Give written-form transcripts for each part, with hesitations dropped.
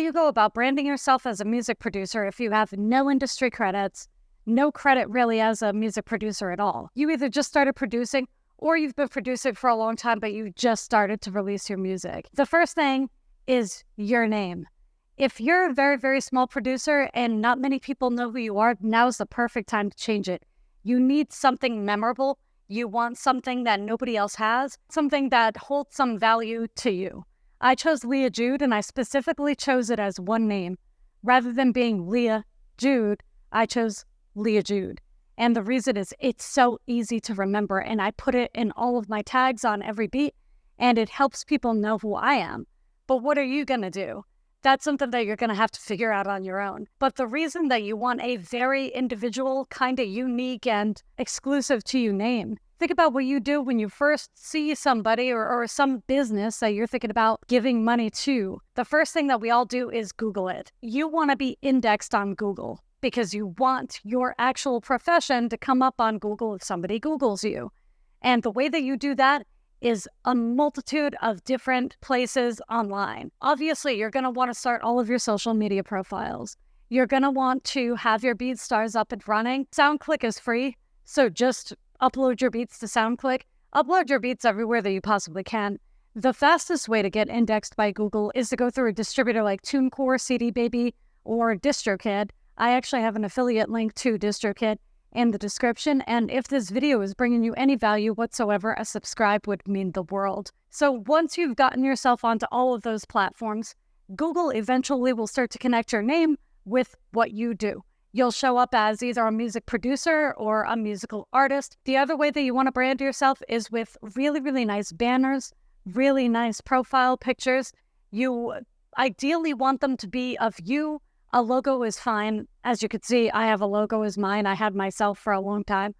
you go about branding yourself as a music producer if you have no industry credits, no credit really as a music producer at all? You either just started producing or you've been producing for a long time, but you just started to release your music. The first thing is your name. If you're a very, very small producer and not many people know who you are, now's the perfect time to change it. You need something memorable. You want something that nobody else has, something that holds some value to you. I chose Leah Jude, and I specifically chose it as one name. Rather than being Leah Jude, I chose Leah Jude. And the reason is it's so easy to remember, and I put it in all of my tags on every beat, and it helps people know who I am. But what are you going to do? That's something that you're going to have to figure out on your own. But the reason that you want a very individual, kind of unique and exclusive to you name, think about what you do when you first see somebody or some business that you're thinking about giving money to. The first thing that we all do is Google it. You want to be indexed on Google because you want your actual profession to come up on Google if somebody Googles you. And the way that you do that is a multitude of different places online. Obviously, you're going to want to start all of your social media profiles. You're going to want to have your BeatStars up and running. SoundClick is free, so just upload your beats to SoundClick. Upload your beats everywhere that you possibly can. The fastest way to get indexed by Google is to go through a distributor like TuneCore, CD Baby, or DistroKid. I actually have an affiliate link to DistroKid in the description, and if this video is bringing you any value whatsoever, a subscribe would mean the world. So once you've gotten yourself onto all of those platforms, Google eventually will start to connect your name with what you do. You'll show up as either a music producer or a musical artist. The other way that you want to brand yourself is with really, really nice banners, really nice profile pictures. You ideally want them to be of you. A logo is fine. As you can see, I have a logo as mine. I had myself for a long time.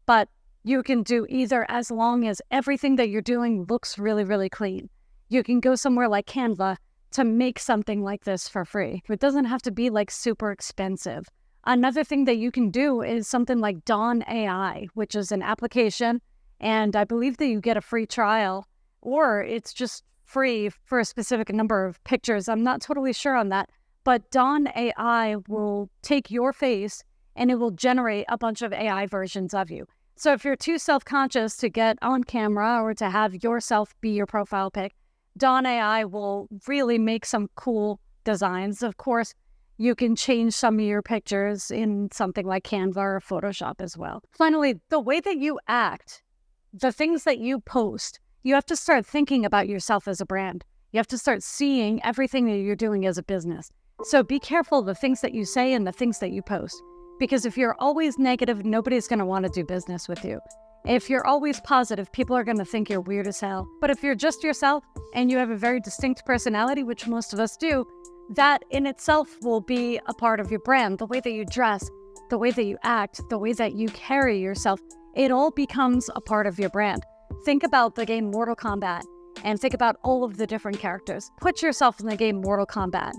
But you can do either as long as everything that you're doing looks really, really clean. You can go somewhere like Canva to make something like this for free. It doesn't have to be like super expensive. Another thing that you can do is something like Dawn AI, which is an application, and I believe that you get a free trial, or it's just free for a specific number of pictures. I'm not totally sure on that. But Dawn AI will take your face and it will generate a bunch of AI versions of you. So if you're too self-conscious to get on camera or to have yourself be your profile pic, Dawn AI will really make some cool designs. Of course, you can change some of your pictures in something like Canva or Photoshop as well. Finally, the way that you act, the things that you post, you have to start thinking about yourself as a brand. You have to start seeing everything that you're doing as a business. So be careful of the things that you say and the things that you post. Because if you're always negative, nobody's going to want to do business with you. If you're always positive, people are going to think you're weird as hell. But if you're just yourself and you have a very distinct personality, which most of us do, that in itself will be a part of your brand. The way that you dress, the way that you act, the way that you carry yourself, it all becomes a part of your brand. Think about the game Mortal Kombat and think about all of the different characters. Put yourself in the game Mortal Kombat.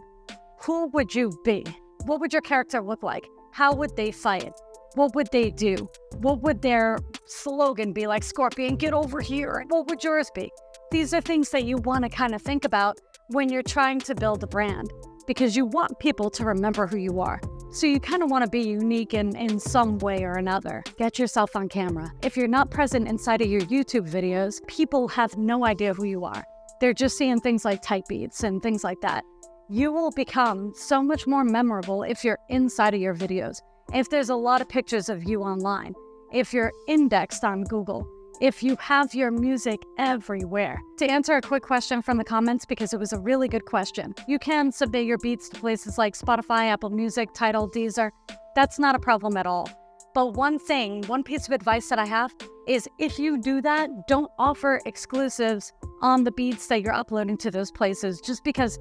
Who would you be? What would your character look like? How would they fight? What would they do? What would their slogan be? Like, Scorpion, get over here. What would yours be? These are things that you want to kind of think about when you're trying to build a brand, because you want people to remember who you are. So you kind of want to be unique in some way or another. Get yourself on camera. If you're not present inside of your YouTube videos, people have no idea who you are. They're just seeing things like type beats and things like that. You will become so much more memorable if you're inside of your videos, if there's a lot of pictures of you online, if you're indexed on Google, if you have your music everywhere. To answer a quick question from the comments, because it was a really good question, you can submit your beats to places like Spotify, Apple Music, Tidal, Deezer. That's not a problem at all. But one piece of advice that I have is if you do that, don't offer exclusives on the beats that you're uploading to those places, just because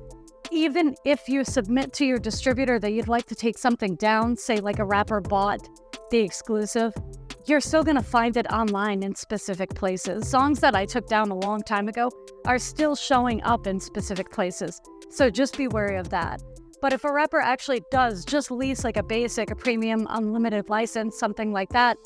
even if you submit to your distributor that you'd like to take something down, say like a rapper bought the exclusive, you're still going to find it online in specific places. Songs that I took down a long time ago are still showing up in specific places. So just be wary of that. But if a rapper actually does just lease like a basic, a premium, unlimited license, something like that,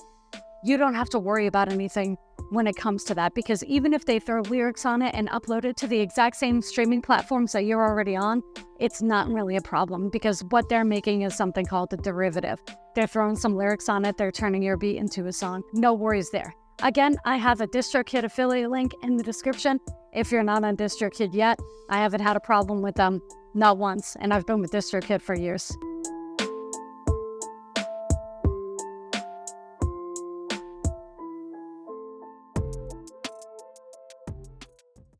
you don't have to worry about anything when it comes to that, because even if they throw lyrics on it and upload it to the exact same streaming platforms that you're already on, it's not really a problem, because what they're making is something called a derivative. They're throwing some lyrics on it, they're turning your beat into a song. No worries there. Again, I have a DistroKid affiliate link in the description. If you're not on DistroKid yet, I haven't had a problem with them, not once, and I've been with DistroKid for years.